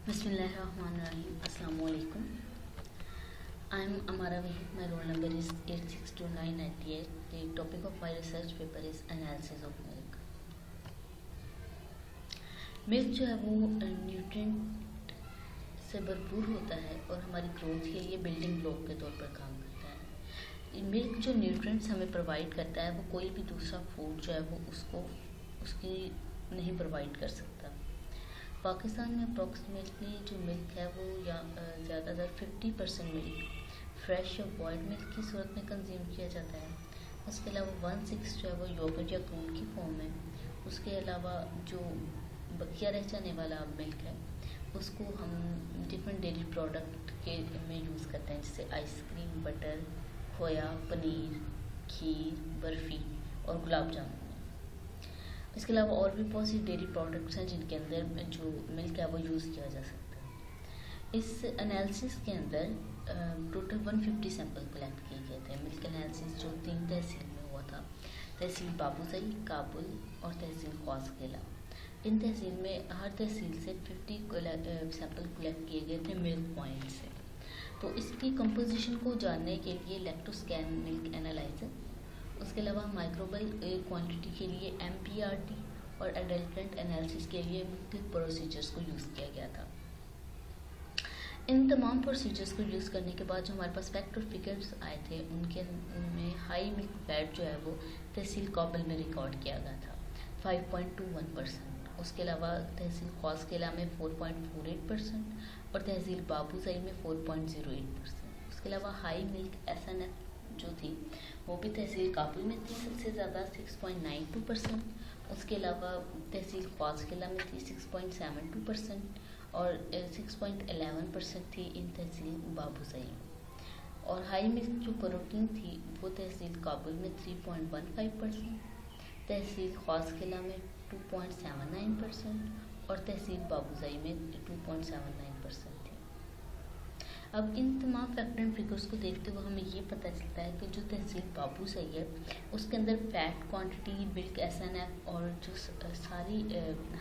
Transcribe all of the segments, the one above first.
Bismillahirrahmanirrahim. Assalamu alaikum. I am Amara Vahid. My roll number is 862998. The topic of my research paper is analysis of milk. Milk जो है वो nutrient से भरपूर होता है और हमारी ग्रोथ के लिए बिल्डिंग ब्लॉक के तौर पर काम करता है। मिल्क जो न्यूट्रिएंट्स हमें प्रोवाइड करता है वो कोई भी दूसरा फूड जो है वो उसकी नहीं प्रोवाइड कर सकता। पाकिस्तान में अप्रॉक्सीमेटली जो मिल्क है वो ज़्यादातर 50% मिल्क फ्रेश या बॉइल्ड मिल्क की सूरत में कंज्यूम किया जाता है। उसके अलावा 1/6 जो है वो योगर्ट या क्रीम की फॉर्म में। उसके अलावा जो बकिया रह जाने वाला मिल्क है उसको हम डिफरेंट डेयरी प्रोडक्ट के में यूज़ करते हैं, जैसे आइसक्रीम, बटर, खोया, पनीर, खीर, बर्फ़ी और गुलाब जामुन। इसके अलावा और भी बहुत सी डेयरी प्रोडक्ट्स हैं जिनके अंदर जो मिल्क है वो यूज़ किया जा सकता है। इस एनालिसिस के अंदर टोटल 150 सैंपल कलेक्ट किए गए थे। मिल्क एनालिसिस जो 3 तहसील में हुआ था, तहसील बाबूसई, काबुल और तहसील ख्वासकेला। इन तहसील में हर तहसील से 50 सैंपल कलेक्ट किए गए थे मिल्क पॉइंट से। तो इसकी कंपोजिशन को जानने के लिए लैक्टोस्कैन मिल्क एनालाइजर, उसके अलावा माइक्रोबल क्वांटिटी के लिए MPRT और एडल्ट्रेंट एनालिसिस के लिए मुख्तलिफ प्रोसीजर्स को यूज़ किया गया था। इन तमाम प्रोसीजर्स को यूज़ करने के बाद जो हमारे पास फैक्ट और फिगर्स आए थे उनमें हाई मिल्क फैट जो है वो तहसील काबुल में रिकॉर्ड किया गया था 5.21%। उसके अलावा तहसील ख्वासकेला में 4.48% और तहसील बाबूसई में 4.08%। उसके अलावा हाई मिल्क SNF जो थी वो भी तहसील काबुल में थी सबसे ज़्यादा 6.92%। उसके अलावा तहसील ख्वासकेला में थी 6.72% और 6.11% थी इन तहसील बाबूसई में। और हाई मिल्क जो प्रोटीन थी वो तहसील काबुल में 3.15%, तहसील ख्वासकेला में 2.79% और तहसील बाबूसई में 2.79% थी। अब इन तमाम फैक्टर एंड फिगर्स को देखते हुए हमें ये पता चलता है कि जो तहसील बाबूसई है उसके अंदर फैट क्वांटिटी, मिल्क SNF और जो सारी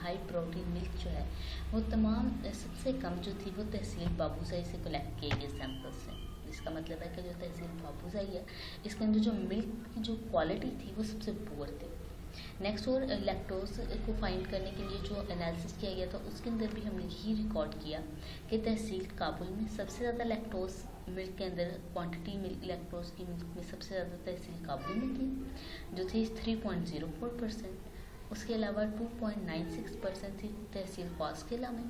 हाई प्रोटीन मिल्क जो है वो तमाम सबसे कम जो थी वो तहसील बाबूसई से कलेक्ट किए गए सैंपल्स हैं। इसका मतलब है कि जो तहसील बाबूसई है इसके अंदर जो मिल्क की जो क्वालिटी थी वो सबसे पुअर थी। नेक्स्ट और लैक्टोज को फाइंड करने के लिए जो एनालिसिस किया गया था उसके अंदर भी हमने यही रिकॉर्ड किया कि तहसील काबुल में सबसे ज़्यादा लैक्टोज मिल्क के अंदर क्वांटिटी मिल्क लैक्टोज की मिल्क में सबसे ज़्यादा तहसील काबुल में थी जो थी 3.04%। उसके अलावा 2.96% थी तहसील ख्वासकेला में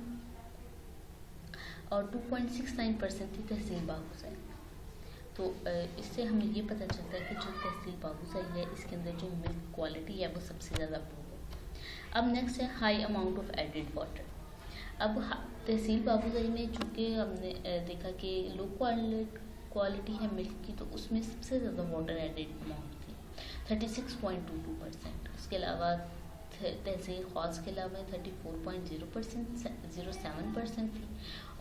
और 2.69% थी तहसील बाबूसई। तो इससे हमें ये पता चलता है कि जो तहसील बाबूसई है इसके अंदर जो मिल्क क्वालिटी है वो सबसे ज़्यादा पुअर है। अब नेक्स्ट है high amount of added water. अब तहसील बाबूसई में चूँकि हमने देखा कि लो क्वालिटी है मिल्क की, तो उसमें सबसे ज़्यादा वाटर एडिड अमाउंट थी 36.22%। उसके अलावा तहसील ख्वासकेला में 34.07% थी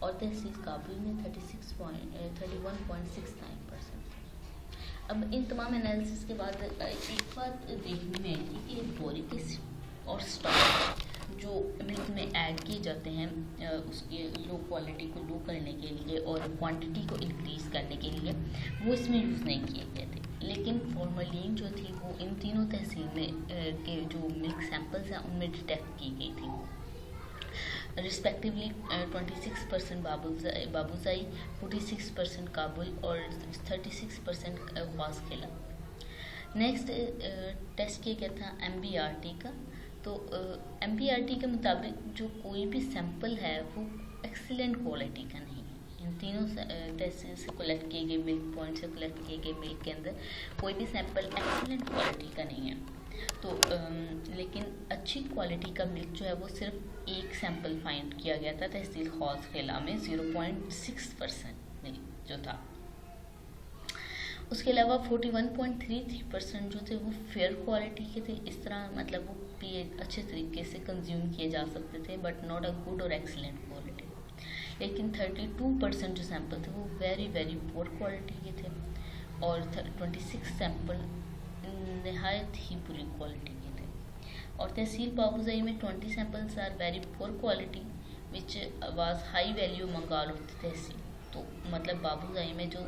और तहसील काबुल में 31.69% थी। अब इन तमाम एनालिसिस के बाद एक बात देखने में आई कि बोरिक एसिड और स्टार्च जो मिल्क में ऐड किए जाते हैं उसकी लो क्वालिटी को लो करने के लिए और क्वांटिटी को इंक्रीज़ करने के लिए वो इसमें यूज़ नहीं किए गए थे। लेकिन फॉर्मलिन जो थी वो इन तीनों तहसील में के जो मिल्क सैंपल्स हैं उनमें डिटेक्ट की गई थी। रिस्पेक्टिवली 26% बाबूसई, 46% काबुल और 36% ख्वासकेला। नेक्स्ट टेस्ट किया गया था MBRT का। तो MBRT के मुताबिक जो कोई भी सैंपल है वो एक्सीलेंट क्वालिटी का नहीं है। इन तीनों तहसील से कलेक्ट किए गए मिल्क पॉइंट से कलेक्ट किए गए मिल्क के अंदर कोई भी सैंपल एक्सीलेंट क्वालिटी का नहीं है। तो लेकिन अच्छी क्वालिटी का मिल्क जो है वो सिर्फ एक सैंपल फाइंड किया गया था तहसील ख्वासकेला में 0.6% मिल्क जो था। उसके अलावा 41.33% जो थे वो फेयर क्वालिटी के थे। इस तरह मतलब वो पिए अच्छे तरीके से कंज्यूम किए जा सकते थे बट नॉट अ गुड और एक्सीलेंट क्वालिटी। लेकिन 32% जो सैंपल थे वो वेरी वेरी पुअर क्वालिटी के थे और 26 सैंपल नहायत ही बुरी क्वालिटी के थे। और तहसील बाबूसई में 20 samples are very poor quality which was high value among all of the तहसील। तो मतलब बाबूजाई में जो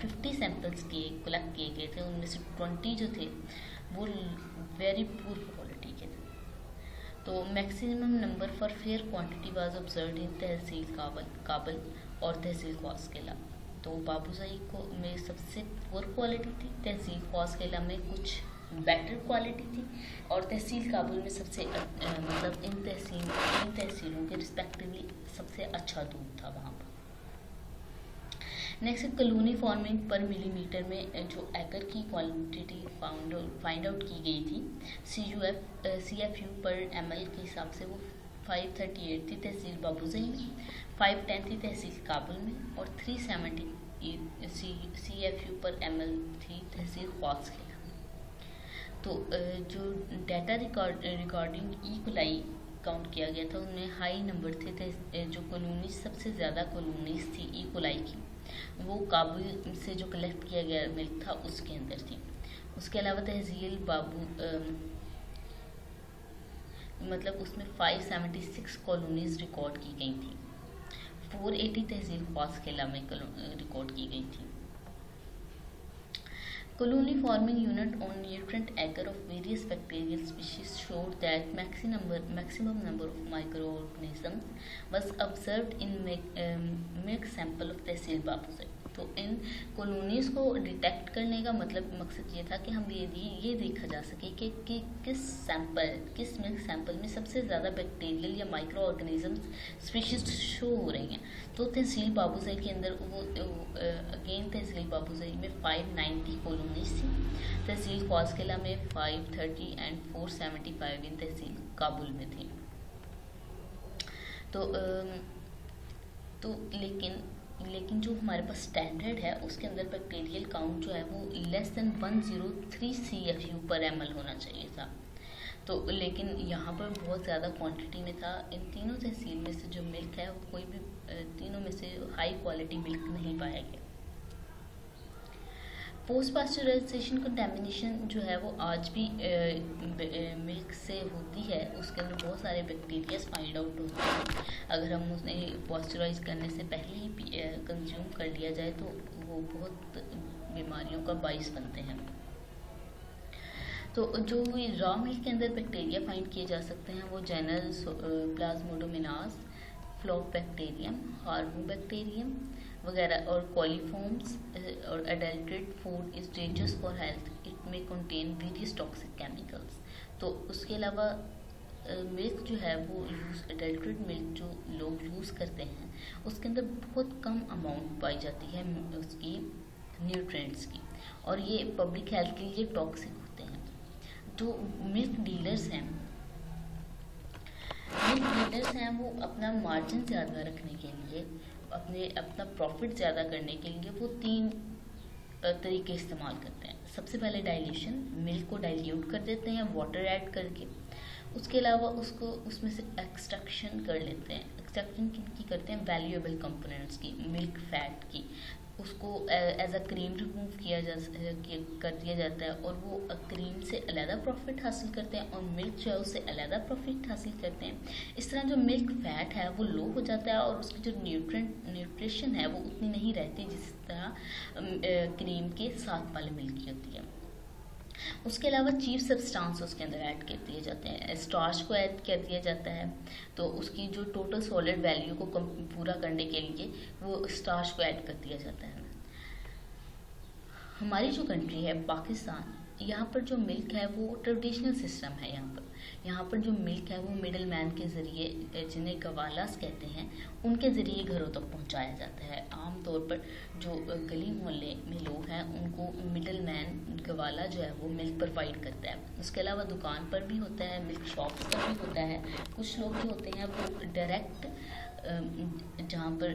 50 सैंपल्स कलेक्ट किए गए थे, उनमें से 20 जो थे वो वेरी पुअर क्वालिटी के थे। तो maximum number for fair quantity was observed in tehsil Kabal और तहसील ख्वास किला। तो बाबूजाई को में सबसे पुअर क्वालिटी थी, तहसील ख्वास किला में कुछ बेटर क्वालिटी थी, और तहसील काबुल में सबसे मतलब इन तहसीलों के रिस्पेक्टिवली सबसे अच्छा दूध था वहाँ पर। नेक्स्ट कॉलोनी फॉर्मिंग पर मिलीमीटर में जो एकर की क्वांटिटी फाइंड आउट की गई थी, CFU पर ml के हिसाब से वो 538 थी तहसील बाबूजाई में, 510 थी तहसील काबुल में, और 370 CFU पर ml थी तहसील ख्वास किला। तो जो डाटा रिकॉर्डिंग इक्वलाई काउंट किया गया था, उनमें हाई नंबर थे जो कॉलोनी सबसे ज़्यादा कॉलोनीज थी इक्वलाई की, वो काबुल से जो कलेक्ट किया गया मिल्क था उसके अंदर थी। उसके अलावा तहसील मतलब उसमें 576 कॉलोनीज रिकॉर्ड की गई थी, 480 तहसील ख्वास किला में रिकॉर्ड की गई थी। Colony forming unit on nutrient acre of various bacterial species showed that maximum number of microorganisms was observed in milk sample of तहसील बाबूजाई। तो इन कॉलोनीज को डिटेक्ट करने का मकसद ये था कि हम ये देखा जा सके कि किस मिल्क सैंपल में सबसे ज़्यादा बैक्टीरियल या माइक्रो ऑर्गेनिजम्स स्पीशीज शो हो रही हैं। तो तहसील बाबूजाई के अंदर वो अगेन तहसील बाबूजाई में 590 कॉलोनीज थी, तहसील ख्वास किला में 530 एंड 475 इन तहसील काबुल में थी। तो लेकिन जो हमारे पास स्टैंडर्ड है उसके अंदर बैक्टीरियल काउंट जो है वो लेस देन 103 CFU पर ml होना चाहिए था। तो लेकिन यहाँ पर बहुत ज़्यादा क्वांटिटी में था। इन तीनों तहसील में से जो मिल्क है वो कोई भी तीनों में से हाई क्वालिटी मिल्क नहीं पाया गया। पोस्ट पास्चराइजेशन कंटेमिनेशन जो है वो आज भी मिल्क से होती है, उसके अंदर बहुत सारे बैक्टीरिया फाइंड आउट होते हैं। अगर हम उन्हें पॉस्चराइज करने से पहले ही कंज्यूम कर लिया जाए तो वो बहुत बीमारियों का बाइस बनते हैं। तो जो रॉ मिल्क के अंदर बैक्टीरिया फाइंड किए जा सकते हैं वो जेनस प्लाज्मोडोमोनास, फ्लोबैक्टीरियम, हार्मोबैक्टीरियम वगैरह, और कॉलीफॉर्म्स और adulterated food is dangerous for health, it में कंटेन वेरियस टॉक्सिक केमिकल्स। तो उसके अलावा मिल्क जो है वो एडल्ट्रेटेड मिल्क जो लोग यूज़ करते हैं उसके अंदर बहुत कम अमाउंट पाई जाती है उसकी न्यूट्रिएंट्स की, और ये पब्लिक हेल्थ के लिए टॉक्सिक होते हैं। जो मिल्क डीलर्स हैं वो अपना मार्जिन ज़्यादा रखने के लिए, अपना प्रॉफिट ज़्यादा करने के लिए वो 3 तरीके इस्तेमाल करते हैं। सबसे पहले डाइल्यूशन, मिल्क को डाइल्यूट कर देते हैं वाटर ऐड करके। उसके अलावा उसमें से एक्सट्रैक्शन कर लेते हैं। एक्सट्रैक्शन किनकी करते हैं? वैल्यूएबल कंपोनेंट्स की, मिल्क फैट की, उसको एज अ क्रीम रिमूव कर दिया जाता है, और वो क्रीम से अलहदा प्रॉफिट हासिल करते हैं और मिल्क जो है उससे अलहदा प्रॉफिट हासिल करते हैं। इस तरह जो मिल्क फैट है वो लो हो जाता है और उसकी जो न्यूट्रिशन है वो उतनी नहीं रहती जिस तरह क्रीम के साथ वाले मिल्क की होती है। उसके अलावा चीफ सब्सटेंस उसके अंदर ऐड कर दिए जाते हैं, स्टार्च को ऐड कर दिया जाता है, तो उसकी जो टोटल सॉलिड वैल्यू को पूरा करने के लिए वो स्टार्च को ऐड कर दिया जाता है। हमारी जो कंट्री है पाकिस्तान, यहाँ पर जो मिल्क है वो ट्रेडिशनल सिस्टम है। यहाँ पर जो मिल्क है वो मिडल मैन के ज़रिए, जिन्हें गवालास कहते हैं, उनके ज़रिए घरों तक पहुँचाया जाता है। आमतौर पर जो गली मोहल्ले में लोग हैं उनको मिडल मैन गवाला जो है वो मिल्क प्रोवाइड करता है। उसके अलावा दुकान पर भी होता है, मिल्क शॉप्स पर भी होता है। कुछ लोग जो होते हैं वो डायरेक्ट जहाँ पर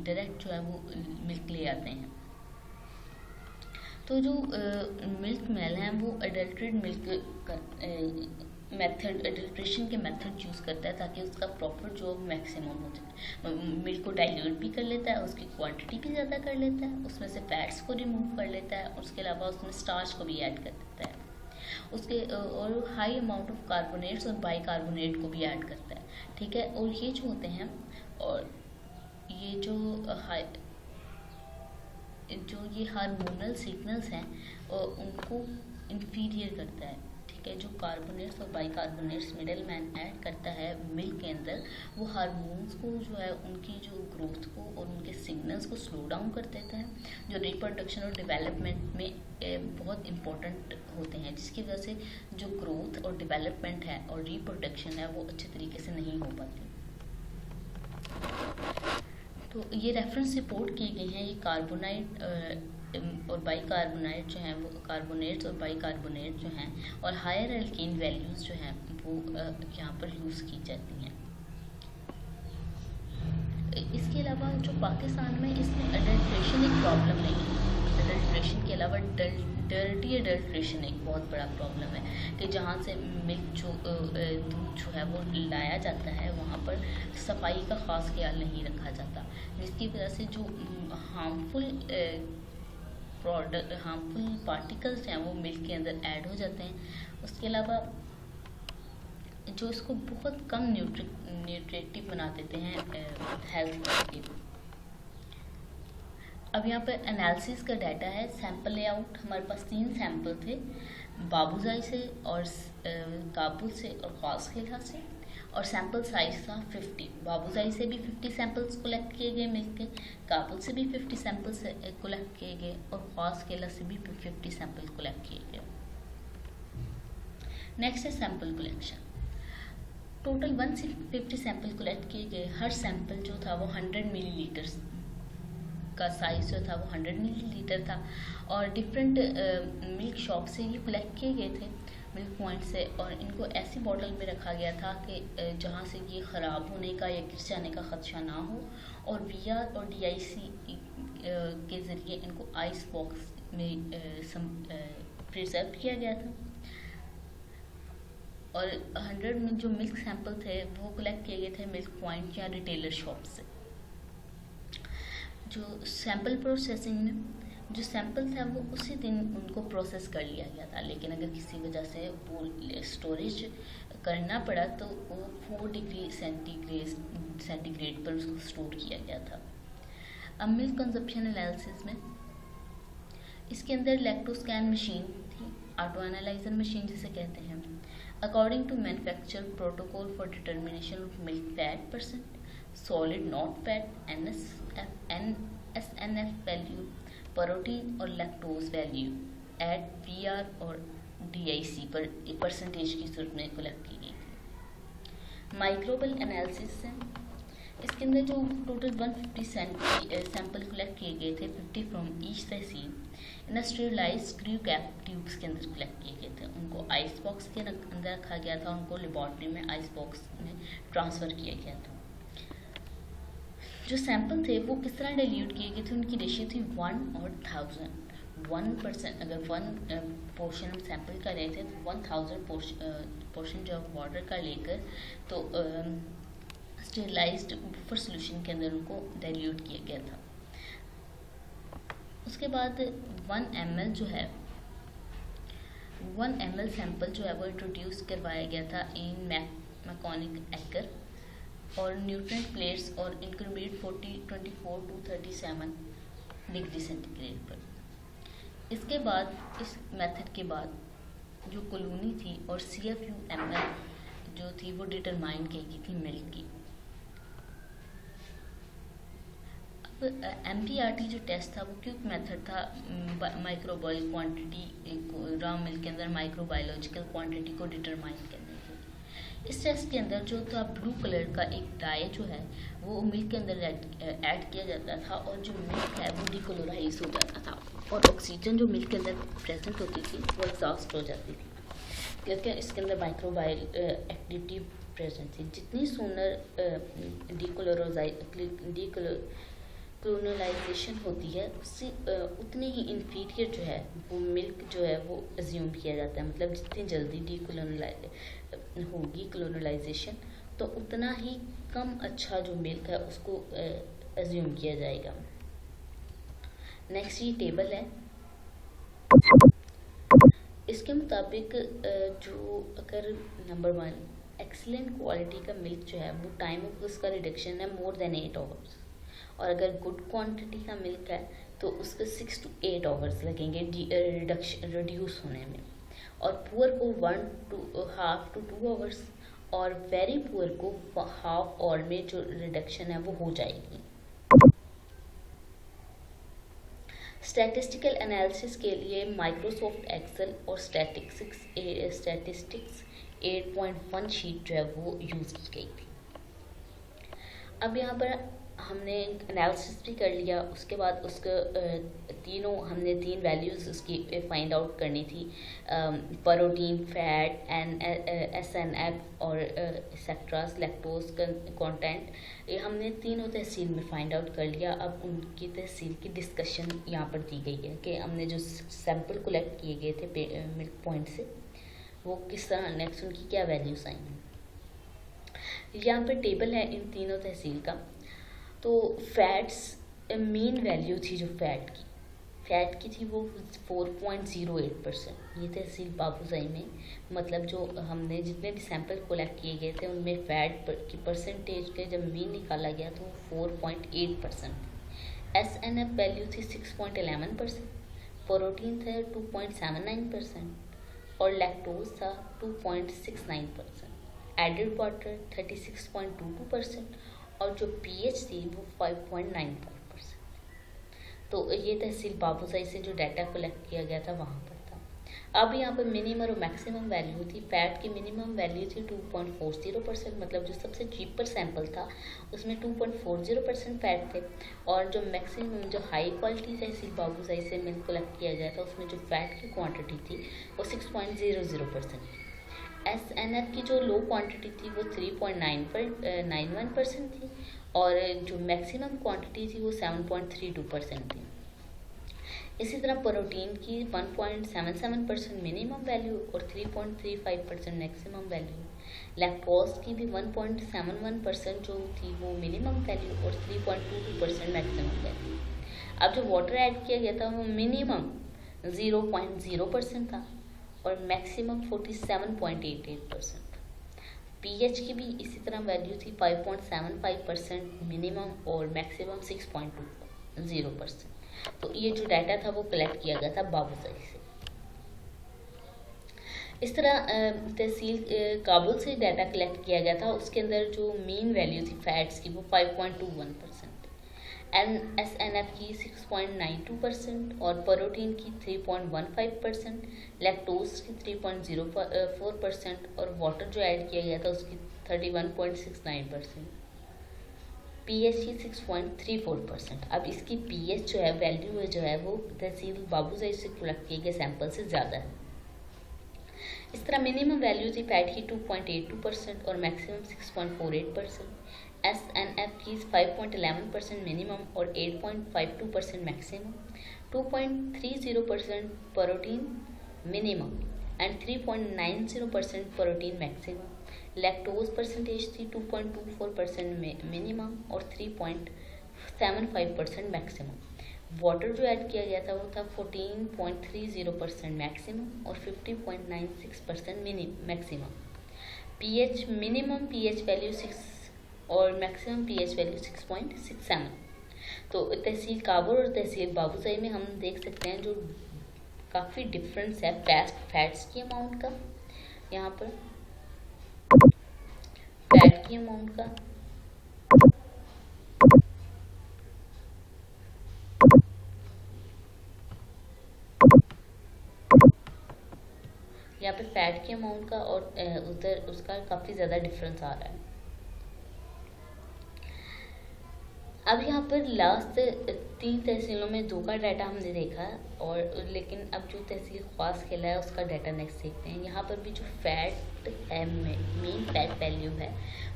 डायरेक्ट जो है वो मिल्क ले आते हैं। तो जो मिल्क मैन है वो एडल्ट्रेटेड मिल्क एडल्ट्रेशन के मेथड यूज़ करता है ताकि उसका प्रॉफिट जो मैक्सिमम हो जाए। मिल्क को डाइल्यूट भी कर लेता है, उसकी क्वांटिटी भी ज़्यादा कर लेता है, उसमें से फैट्स को रिमूव कर लेता है, उसके अलावा उसमें स्टार्च को भी ऐड कर देता है, उसके और हाई अमाउंट ऑफ कार्बोनेट्स और बाइकार्बोनेट को भी ऐड करता है। ठीक है, और ये जो होते हैं और ये ये हार्मोनल सिग्नल्स हैं और उनको इंफीरियर करता है। ठीक है, जो कार्बोनेट्स और बाइकार्बोनेट्स मिडल मैन ऐड करता है मिल्क के अंदर, वो हार्मोन्स को जो है उनकी जो ग्रोथ को और उनके सिग्नल्स को स्लो डाउन कर देता है, जो रिप्रोडक्शन और डेवलपमेंट में बहुत इंपॉर्टेंट होते हैं, जिसकी वजह से जो ग्रोथ और डेवलपमेंट है और रिप्रोडक्शन है वो अच्छे तरीके से नहीं हो पाती। तो ये रेफरेंस रिपोर्ट की गई हैं, ये कार्बोनाइट और बाइकार्बोनेट जो हैं, वो कार्बोनेट्स और बाइकार्बोनेट जो हैं और हायर एल्केन वैल्यूज़ जो हैं वो यहाँ पर यूज़ की जाती हैं। इसके अलावा जो पाकिस्तान में इसमें अडल्ट्रेशन एक प्रॉब्लम नहीं है। अडल्ट्रेशन के अलावा डर्टी अडल्ट्रेशन एक बहुत बड़ा प्रॉब्लम है कि जहाँ से मिल्क दूध जो है वो लाया जाता है वहाँ पर सफाई का ख़ास ख्याल नहीं रखा जाता, जिसकी वजह से जो हार्मफुल पार्टिकल्स हैं वो मिल्क के अंदर ऐड हो जाते हैं। उसके अलावा जो इसको बहुत कम न्यूट्रिटिव बना देते हैं हेल्थ के। अब यहाँ पर एनालिसिस का डाटा है। सैंपल लेआउट हमारे पास 3 सैंपल थे, बाबूजाई से और काबुल से और ख्वास खेला से, और सैंपल साइज था 50। बाबूजाई से भी 50 सैंपल्स कलेक्ट किए गए मिल के, काबुल से भी 50 सैंपल्स कलेक्ट किए गए और ख्वास खेला से भी 50 सैंपल कलेक्ट किए गए। नेक्स्ट है sample collection. Total 150 sample collect किए गए। हर सैंपल जो था वो 100 मिलीलीटर का साइज जो था वो 100 मिलीलीटर था और डिफरेंट मिल्क शॉप से ये कलेक्ट किए गए थे मिल्क पॉइंट से, और इनको ऐसी बॉटल में रखा गया था कि जहाँ से ये ख़राब होने का या गिर जाने का ख़दशा ना हो, और VR और DIC के ज़रिए इनको आइस बॉक्स में प्रिजर्व किया गया था। और 100 में जो मिल्क सैंपल थे वो कलेक्ट किए गए थे मिल्क पॉइंट या रिटेलर शॉप से। जो सैंपल प्रोसेसिंग में जो सैंपल था वो उसी दिन उनको प्रोसेस कर लिया गया था, लेकिन अगर किसी वजह से वो स्टोरेज करना पड़ा तो वो 4 डिग्री सेंटीग्रेड पर उसको स्टोर किया गया था। अब मिल्क कंजप्शन एनालिसिस में इसके अंदर लैक्टोस्कैन मशीन थी, ऑटो एनालाइजर मशीन जिसे कहते हैं। According to manufacture protocol for determination of milk fat percent, solid not fat, SNF value, protein और लैक्टोज वैल्यू एट VR और DIC पर परसेंटेज की सूरत में कलेक्ट की गई थी। माइक्रोबियल एनालिसिस से इसके अंदर जो टोटल 150 सैंपल कलेक्ट किए गए थे, 50 from each tehsil in sterilised screw cap tubes के अंदर कलेक्ट किए गए थे। उनको आइस बॉक्स के अंदर रखा गया था, उनको लेबॉर्ट्री में आइस बॉक्स में ट्रांसफ़र किया गया था। जो सैंपल थे वो किस तरह डाइल्यूट किए गए थे, उनकी रेशियो थी 1 और 1000। 1% अगर 1 पोर्शन हम सैंपल का रहे थे तो 1000 पोर्शन जो वाटर का लेकर तो स्टेरिलाइज्ड बफर सोल्यूशन के अंदर उनको डाइल्यूट किया गया था। उसके बाद 1 ml जो है 1 ml सैंपल जो है वो इंट्रोड्यूस करवाया गया था इन मैकोनिक एकर और न्यूट्रेंट प्लेट्स और इंक्रीमेट 24 to 37 डिग्री सेंटीग्रेड पर। इसके बाद इस मेथड के बाद जो कॉलोनी थी और CFU-ml जो थी वो डिटरमाइन की गई थी मिल्क की। अब MPRT जो टेस्ट था वो क्विक मेथड था माइक्रोबायल क्वांटिटी रॉ मिल्क के अंदर माइक्रोबायोलॉजिकल क्वांटिटी को डिटरमाइन करने के। इस टेस्ट के अंदर जो था ब्लू कलर का एक डाई जो है वो मिल्क के अंदर ऐड किया जाता था और जो मिल्क है वो डिकलोराइज हो जाता था और ऑक्सीजन जो मिल्क के अंदर प्रेजेंट होती थी वो एग्जॉस्ट हो जाती थी, क्योंकि इसके अंदर माइक्रोबायल एक्टिविटी प्रेजेंट थी। जितनी सूनर डिकोलोनाइजेशन होती है उससे उतनी ही इन्फीरियर जो है वो मिल्क जो है वो अज्यूम किया जाता है। मतलब जितनी जल्दी होगी कलोनलाइजेशन तो उतना ही कम अच्छा जो मिल्क है उसको अज्यूम किया जाएगा। नेक्स्ट ये टेबल है। इसके मुताबिक जो अगर नंबर 1 एक्सीलेंट क्वालिटी का मिल्क जो है वो टाइम ऑफ उसका रिडक्शन है मोर देन 8 आवर्स, और अगर गुड क्वांटिटी का मिल्क है तो उसके 6 to 8 आवर्स लगेंगे रिड्यूस होने में, और पुअर को 1.5 to 2 आवर्स, और वेरी पुअर को हाफ आवर में जो रिडक्शन है वो हो जाएगी। स्टैटिस्टिकल एनालिसिस के लिए माइक्रोसॉफ्ट एक्सेल और स्टैटिस्टिक्स 8.1 शीट जो है वो यूज़ की गई थी। अब यहाँ पर हमने एनालिसिस भी कर लिया, उसके बाद उसके हमने 3 वैल्यूज़ उसकी फाइंड आउट करनी थी, प्रोटीन, फैट एंड SNF और एक्सेट्रास लैक्टोज कंटेंट, ये हमने तीनों तहसील में फाइंड आउट कर लिया। अब उनकी तहसील की डिस्कशन यहाँ पर दी गई है कि हमने जो सैंपल कलेक्ट किए गए थे मिल्क पॉइंट से वो किस तरह नेक्स्ट उनकी क्या वैल्यूज़ आई हैं। यहाँ पर टेबल है इन तीनों तहसील का। तो फैट्स मेन वैल्यू थी जो फैट की थी वो 4.08%। ये तहसील बाबूजाई में, मतलब जो हमने जितने भी सैंपल कलेक्ट किए गए थे उनमें फैट की परसेंटेज के जब मीन निकाला गया तो 4.8%। SNF वैल्यू थी 6.11%, प्रोटीन था 2.79% और लैक्टोज था 2.69%, एडेड वाटर 36.22% और जो pH थी वो 5.95%। तो ये तहसील बाबूसाई से जो डाटा कलेक्ट किया गया था वहाँ पर था। अब यहाँ पर मिनिमम और मैक्सिमम वैल्यू थी। फैट की मिनिमम वैल्यू थी 2.40%, मतलब जो सबसे चीपर सैंपल था उसमें 2.40% फैट थे, और जो मैक्सिमम जो हाई क्वालिटी तहसील बाबूसाई से मिल्क कलेक्ट किया गया था उसमें जो फैट की क्वांटिटी थी वो 6.00% थी। SNF की जो लो क्वांटिटी थी वो 3.91% थी, और जो मैक्सिमम क्वांटिटी थी वो 7.32% थी। इसी तरह प्रोटीन की 1.77% मिनिमम वैल्यू और 3.35% मैक्सिमम वैल्यू। लैक्टोज की भी 1.71% जो थी वो मिनिमम वैल्यू और 3.22% मैक्सिमम वैल्यू। अब जो वाटर ऐड किया गया था वो मिनिमम 0.0% था और मैक्सिमम 47.88%। pH की भी इसी तरह वैल्यू थी 5.75% मिनिमम और मैक्सिमम 6.20%। तो ये जो डाटा था वो कलेक्ट किया गया था बाबूसाई से। इस तरह तहसील काबुल से डाटा कलेक्ट किया गया था, उसके अंदर जो मीन वैल्यू थी फैट्स की वो 5.21%, SNF की 6.92% और प्रोटीन की 3.15%, लैक्टोज की 3.04% और वाटर जो ऐड किया गया था उसकी 31.69%, pH की 6.34%। अब इसकी pH जो है वैल्यू जो है वो तहसील बाबूसाई से कलेक्ट किए गए सैंपल से ज़्यादा है। इस तरह मिनिमम वैल्यू थी फैट की 2.82% और मैक्सिमम 6.48%, SNF की 5.11% मिनिमम और 8.52% maximum, 2.30% protein minimum and 3.90% protein maximum. Lactose percentage थी 2.24% मिनिमम और 3.75% मैक्सिमम। वाटर जो ऐड किया गया था वो था 14.30% मैक्सिमम और 50.96% maximum. pH minimum pH value 6 और मैक्सिमम pH वैल्यू 6.67। तो तहसील काबुल और तहसील बाबूसाई में हम देख सकते हैं जो काफ़ी डिफरेंस है फैट्स की अमाउंट का। यहाँ पर फैट की अमाउंट का, यहाँ पे फैट की अमाउंट का और उधर उसका काफ़ी ज़्यादा डिफरेंस आ रहा है। अब यहाँ पर लास्ट 3 तहसीलों में 2 का डाटा हमने देखा, और लेकिन अब जो तहसील ख्वास खेला है उसका डाटा नेक्स्ट देखते हैं। यहाँ पर भी जो फैट है मेन फैट वैल्यू है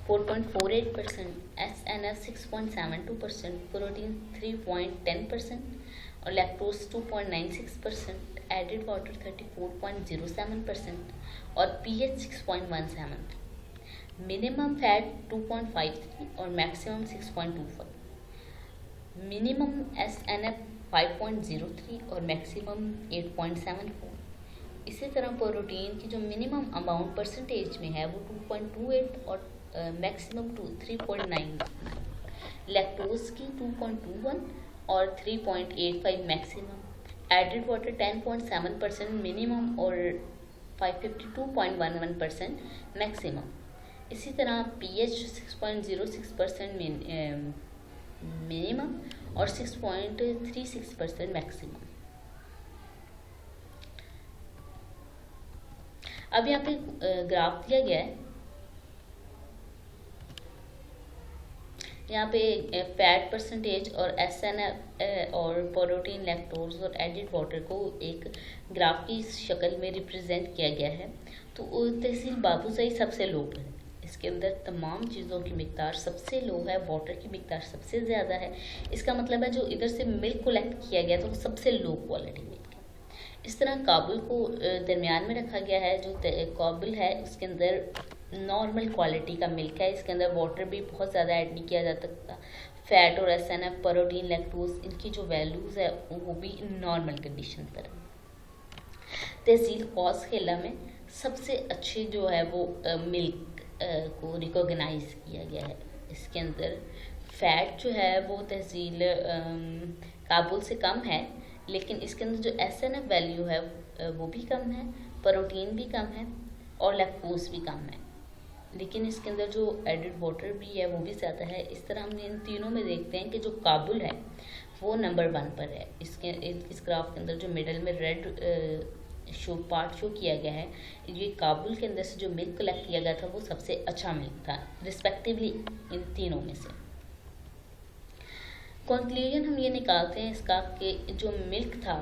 4.48%, SNF 6.72%, प्रोटीन 3.10% और लैक्टोज 2.96%, एडेड वाटर 34.07% और pH 6.17। मिनिमम फैट 2.53 और मैक्सिमम 6.25। मिनिमम SNF 5.03 और मैक्सिमम 8.74। इसी तरह प्रोटीन की जो मिनिमम अमाउंट परसेंटेज में है वो 2.28 और मैक्सिमम 3.9, लैक्टोज की 2.21 और 3.85 मैक्सिमम, एडेड वाटर 10.7% मिनिमम और 552.11% मैक्सिमम। इसी तरह pH 6.06% मिनिमम और 6.36% मैक्सिमम। अब यहाँ पे ग्राफ दिया गया है, यहाँ पे फैट परसेंटेज और SNF और प्रोटीन, लैक्टोज और एडिड वाटर को एक ग्राफ की शक्ल में रिप्रेजेंट किया गया है। तो तहसील बाबूसाही सबसे लो है, इसके अंदर तमाम चीज़ों की मिकदार सबसे लो है, वाटर की मिकदार सबसे ज़्यादा है। इसका मतलब है जो इधर से मिल्क कलेक्ट किया गया तो वो सबसे लो क्वालिटी मिल्क है। इस तरह काबुल को दरमियान में रखा गया है। जो काबुल है उसके अंदर नॉर्मल क्वालिटी का मिल्क है, इसके अंदर वाटर भी बहुत ज़्यादा ऐड नहीं किया जा सकता। फैट और SNF, प्रोटीन, लैक्टोज, इनकी जो वैल्यूज़ है वो भी नॉर्मल कंडीशन पर है। तहसील खौस खेला में सबसे अच्छी जो है वो मिल्क को रिकॉग्नाइज किया गया है। इसके अंदर फैट जो है वो तहसील काबुल से कम है, लेकिन इसके अंदर जो SNF वैल्यू है वो भी कम है, प्रोटीन भी कम है और लैक्टोज भी कम है, लेकिन इसके अंदर जो एडिड वाटर भी है वो भी ज़्यादा है। इस तरह हम इन तीनों में देखते हैं कि जो काबुल है वो नंबर 1 पर है। इस ग्राफ के अंदर जो मिडल में रेड शो किया गया है, ये काबुल के अंदर से जो मिल्क कलेक्ट किया गया था वो सबसे अच्छा मिल्क था रिस्पेक्टिवली इन तीनों में से। कंक्लूजन हम ये निकालते हैं इसका कि जो मिल्क था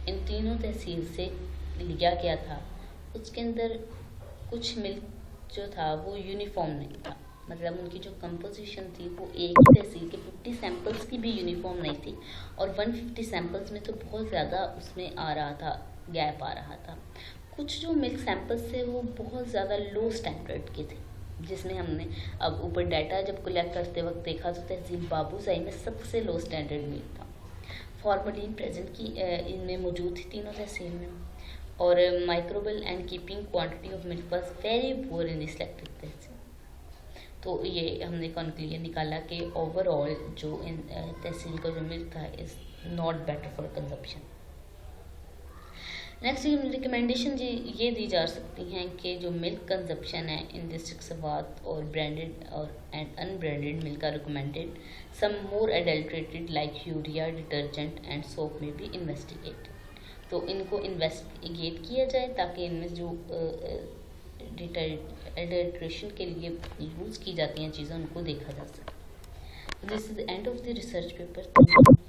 इन तीनों तहसील से लिया गया था, उसके अंदर कुछ मिल्क जो था वो यूनिफॉर्म नहीं था, मतलब उनकी जो कंपोजिशन थी वो एक ही तहसील के 50 सैंपल्स की भी यूनिफॉर्म नहीं थी, और 150 सैंपल्स में तो बहुत ज़्यादा उसमें आ रहा था, गैप आ रहा था। कुछ जो मिल्क सैंपल्स थे वो बहुत ज़्यादा लो स्टैंडर्ड के थे, जिसमें हमने अब ऊपर डाटा जब कलेक्ट करते वक्त देखा तो तहसील बाबूसाही में सबसे लो स्टैंडर्ड मिल्क था। फॉर्मलिन प्रेजेंट की इनमें मौजूद थी तीनों तहसील में, और microbial and keeping quantity of milk was very poor in selected tehsil. तो ये हमने कंक्लूजन निकाला कि ओवरऑल जो इन तहसील का जो मिल्क था is not better for consumption. Next recommendation ये दी जा सकती हैं कि जो मिल्क कंजप्शन है इन डिस्ट्रिक्ट सवात और ब्रांडेड और and unbranded milk are recommended, some more adulterated like urea, detergent and soap में भी इन्वेस्टिगेट। तो इनको इन्वेस्टिगेट किया जाए ताकि इनमें जो एडल्ट्रेशन के लिए यूज़ की जाती हैं चीज़ें उनको देखा जा सके। This is the end of the research paper.